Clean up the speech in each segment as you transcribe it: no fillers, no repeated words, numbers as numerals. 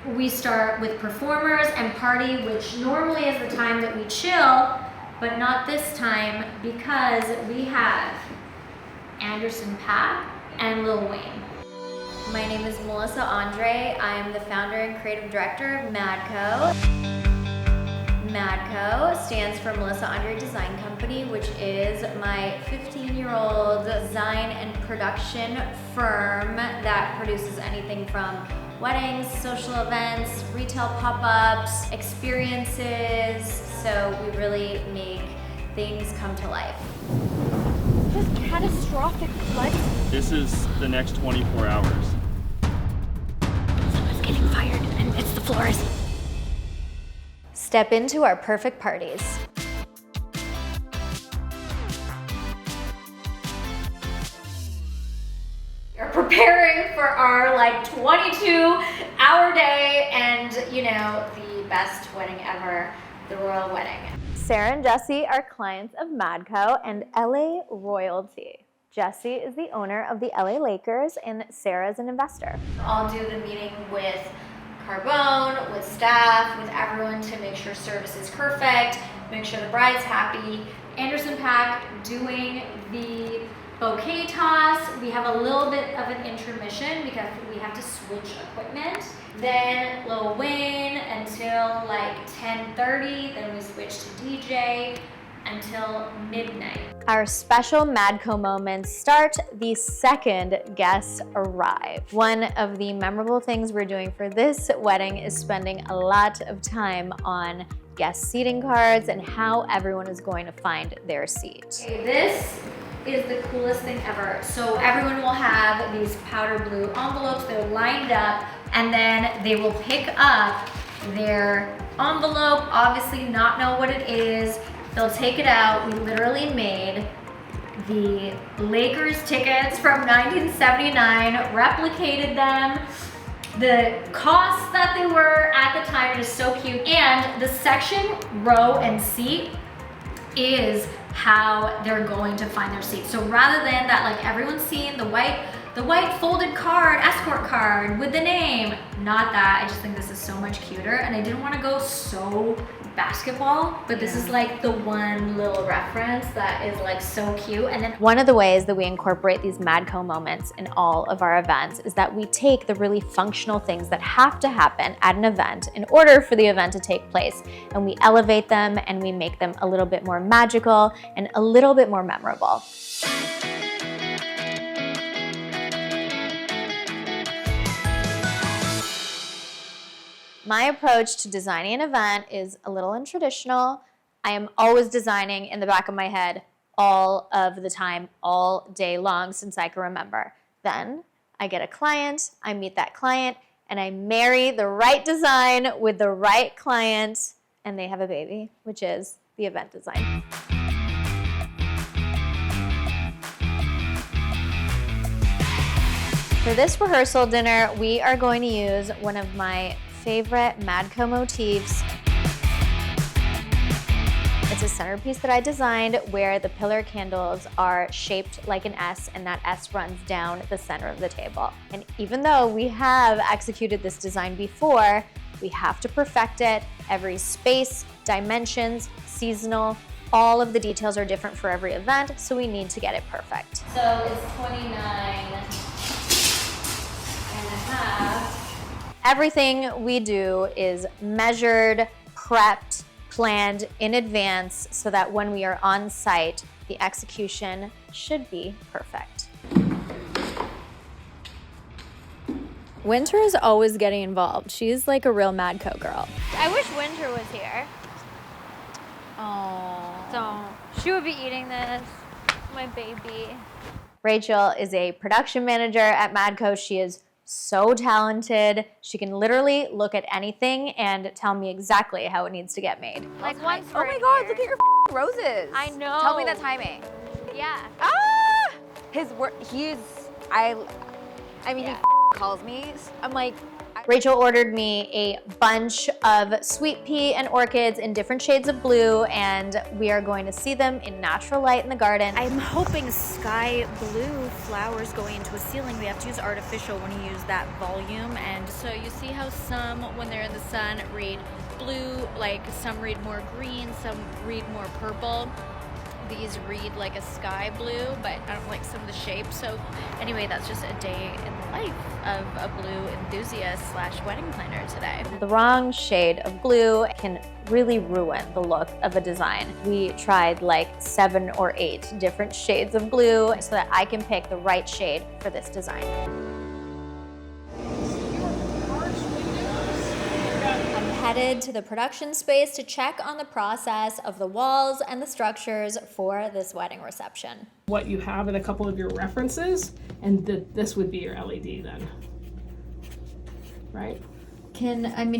We start with performers and party, which normally is the time that we chill, but not this time because we have Anderson .Paak and Lil Wayne. My name is Melissa Andre. I am the founder and creative director of Madco. Madco stands for Melissa Andre Design Company, which is my 15-year-old design and production firm that produces anything from weddings, social events, retail pop-ups, experiences. So we really make things come to life. Just catastrophic flood. This is the next 24 hours. Someone's getting fired, and it's the florist. Step into our perfect parties. We're preparing for our like 22-hour day and the best wedding ever, the royal wedding. Sarah and Jesse are clients of Madco and LA royalty. Jesse is the owner of the LA Lakers and Sarah is an investor. I'll do the meeting with Carbone, with staff, with everyone to make sure service is perfect, make sure the bride's happy. Anderson .Paak doing the bouquet toss. We have a little bit of an intermission because we have to switch equipment. Then Lil Wayne until like 10:30, then we switch to DJ until midnight. Our special Madco moments start the second guests arrive. One of the memorable things we're doing for this wedding is spending a lot of time on guest seating cards and how everyone is going to find their seat. Okay, this is the coolest thing ever. So everyone will have these powder blue envelopes, they're lined up, and then they will pick up their envelope, obviously not know what it is. They'll take it out. We literally made the Lakers tickets from 1979, replicated them. The costs that they were at the time are just so cute. And the section, row, and seat is how they're going to find their seat. So rather than that, like everyone's seeing the white folded card, escort card with the name, not that. I just think this is so much cuter. And I didn't want to go so basketball, but this is like the one little reference that is like so cute. And then one of the ways that we incorporate these Madco moments in all of our events is that we take the really functional things that have to happen at an event in order for the event to take place, and we elevate them and we make them a little bit more magical and a little bit more memorable. My approach to designing an event is a little untraditional. I am always designing in the back of my head all of the time, all day long since I can remember. Then I get a client, I meet that client, and I marry the right design with the right client, and they have a baby, which is the event design. For this rehearsal dinner, we are going to use one of my favorite Madco motifs. It's a centerpiece that I designed where the pillar candles are shaped like an S and that S runs down the center of the table. And even though we have executed this design before, we have to perfect it. Every space, dimensions, seasonal, all of the details are different for every event, so we need to get it perfect. so it's 29 and a half. Everything we do is measured, prepped, planned in advance so that when we are on site, the execution should be perfect. Winter is always getting involved. She's like a real Madco girl. I wish Winter was here. Oh. So she would be eating this, my baby. Rachel is a production manager at Madco. She is so talented. She can literally look at anything and tell me exactly how it needs to get made. Like once. Oh my God, look at your roses. I know. Tell me the timing. Yeah. Ah! His work, I mean, Yeah. he calls me. I'm like, Rachel ordered me a bunch of sweet pea and orchids in different shades of blue, and we are going to see them in natural light in the garden. I'm hoping sky blue flowers going into a ceiling. We have to use artificial when you use that volume. And so you see how some, when they're in the sun, read blue, like some read more green, some read more purple. These read like a sky blue, but I don't like some of the shapes. So anyway, that's just a day in the life of a blue enthusiast / wedding planner today. The wrong shade of blue can really ruin the look of a design. We tried like 7 or 8 different shades of blue so that I can pick the right shade for this design. Headed to the production space to check on the process of the walls and the structures for this wedding reception. What you have in a couple of your references, and this would be your LED then, right?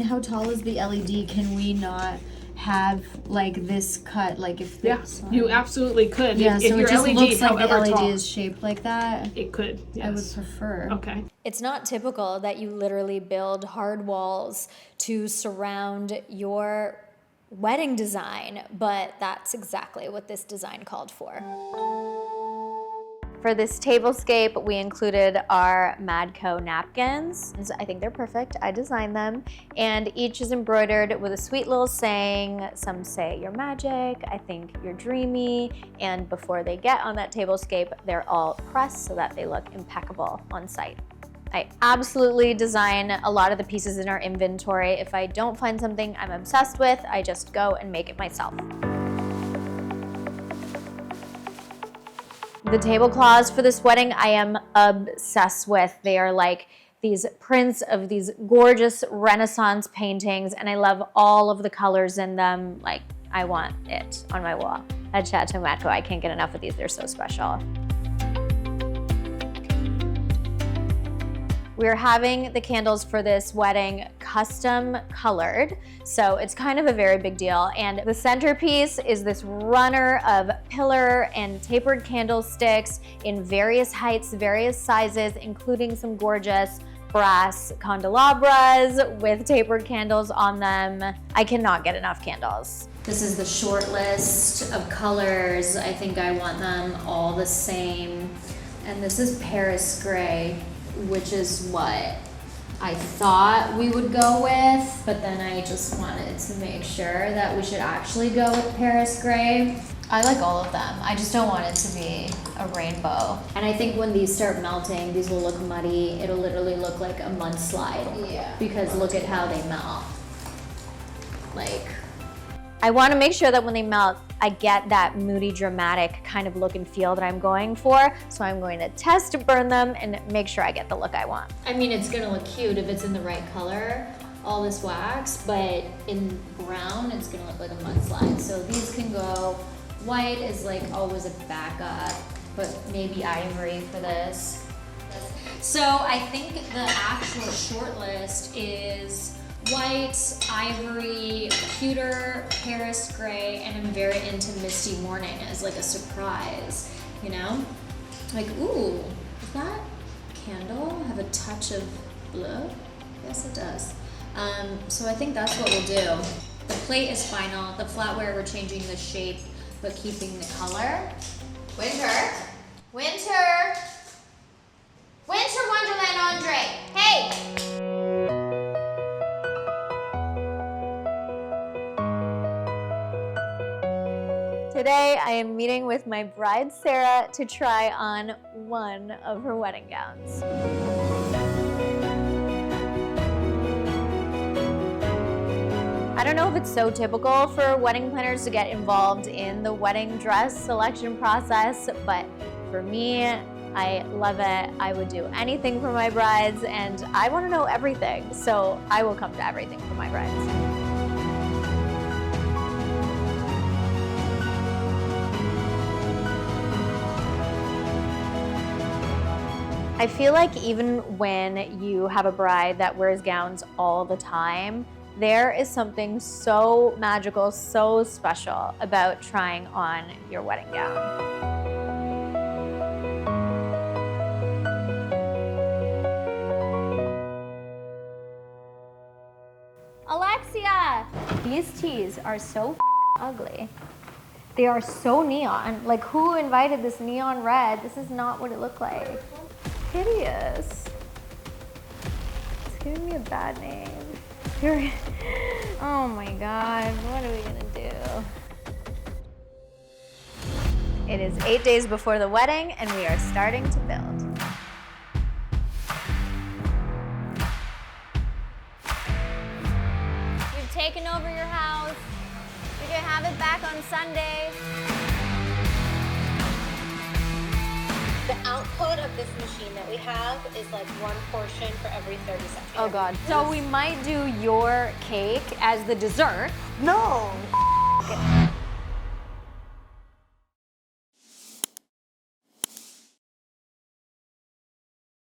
How tall is the LED? Can we not have like this cut, like if Yes, you absolutely could. Yeah, if so your it just LED, looks like the however LED tall, is shaped like that. it could. Yes. I would prefer. Okay. It's not typical that you literally build hard walls to surround your wedding design, but that's exactly what this design called for. For this tablescape, we included our Madco napkins. I think they're perfect. I designed them. And each is embroidered with a sweet little saying. Some say you're magic, I think you're dreamy. And before they get on that tablescape, they're all pressed so that they look impeccable on site. I absolutely design a lot of the pieces in our inventory. If I don't find something I'm obsessed with, I just go and make it myself. The tablecloths for this wedding I am obsessed with. They are like these prints of these gorgeous Renaissance paintings, and I love all of the colors in them. Like, I want it on my wall. At Chateau Madco, I can't get enough of these. They're so special. We're having the candles for this wedding custom colored, so it's kind of a very big deal. And the centerpiece is this runner of pillar and tapered candlesticks in various heights, various sizes, including some gorgeous brass candelabras with tapered candles on them. I cannot get enough candles. This is the short list of colors. I think I want them all the same. And this is Paris gray, which is what I thought we would go with, but then I just wanted to make sure that we should actually go with Paris gray. I like all of them. I just don't want it to be a rainbow. And I think when these start melting, these will look muddy. It'll literally look like a mudslide. Yeah. Because look at how they melt. Like, I want to make sure that when they melt, I get that moody, dramatic kind of look and feel that I'm going for. So I'm going to test to burn them and make sure I get the look I want. I mean, it's going to look cute if it's in the right color, all this wax, but in brown, it's going to look like a mudslide. So these can go. White is like always a backup, but maybe ivory for this. So I think the actual short list is white, ivory, pewter, Paris gray, and I'm very into Misty Morning as like a surprise, you know? Like, ooh, does that candle have a touch of blue? Yes, it does. So I think that's what we'll do. The plate is final. The flatware, we're changing the shape, but keeping the color. Winter. Winter. Winter Wonderland Andre. Hey! Today, I am meeting with my bride, Sarah, to try on one of her wedding gowns. I don't know if it's so typical for wedding planners to get involved in the wedding dress selection process, but for me, I love it. I would do anything for my brides, and I want to know everything, so I will come to everything for my brides. I feel like even when you have a bride that wears gowns all the time, there is something so magical, so special about trying on your wedding gown. Alexia! These teas are so ugly. They are so neon. Like, who invited this neon red? This is not what it looked like. Hideous. It's giving me a bad name. Oh my God, what are we gonna do? It is 8 days before the wedding and we are starting to build. We've taken over your house. You're gonna have it back on Sunday. The output of this machine that we have is like one portion for every 30 seconds. Oh God. So we might do your cake as the dessert. No!